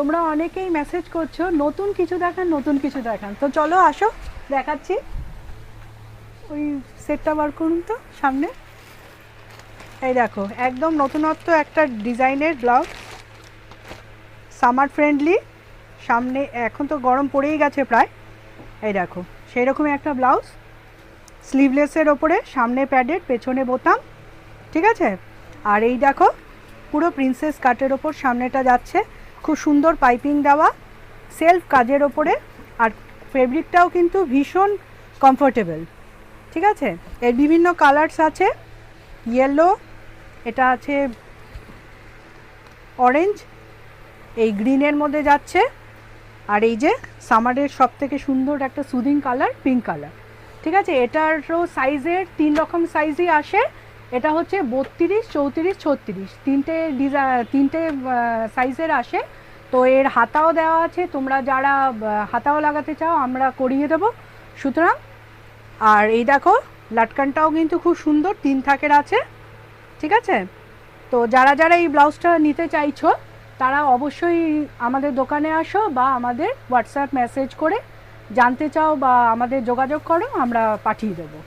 তোমরা অনেকেই মেসেজ করছো নতুন কিছু দেখান, তো চলো আসো দেখাচ্ছি। ওই সেটটা বার করুন তো সামনে। এই দেখো একদম নতুনত্ব একটা ডিজাইনের ব্লাউজ, সামার ফ্রেন্ডলি। সামনে এখন তো গরম পড়েই গেছে প্রায়। এই দেখো সেই রকমই একটা ব্লাউজ, স্লিভলেসের ওপরে, সামনে প্যাডেড, পেছনে বোতাম, ঠিক আছে। আর এই দেখো পুরো প্রিন্সেস কাটের ওপর সামনেটা যাচ্ছে, খুব সুন্দর পাইপিং দেওয়া, সেলফ কাজের ওপরে। আর ফেব্রিকটাও কিন্তু ভীষণ কমফোর্টেবল, ঠিক আছে। এর বিভিন্ন কালার্স আছে, ইয়েলো, এটা আছে অরেঞ্জ, এই গ্রিনের মধ্যে যাচ্ছে। আর এই যে সামারের সব থেকে সুন্দর একটা সুদিং কালার, পিঙ্ক কালার, ঠিক আছে। এটারও সাইজের 3 রকম সাইজই আসে। এটা হচ্ছে 32, 34, 36, তিনটে সাইজের আসে। তো এর হাতাও দেওয়া আছে, তোমরা যারা হাতাও লাগাতে চাও আমরা করিয়ে দেবো, সুতরাং। আর এই দেখো লাটকানটাও কিন্তু খুব সুন্দর, 3 থাকের আছে, ঠিক আছে। তো যারা যারা এই ব্লাউজটা নিতে চাইছো তারা অবশ্যই আমাদের দোকানে আসো বা আমাদের হোয়াটসঅ্যাপ মেসেজ করে জানতে চাও বা আমাদের যোগাযোগ করো, আমরা পাঠিয়ে দেবো।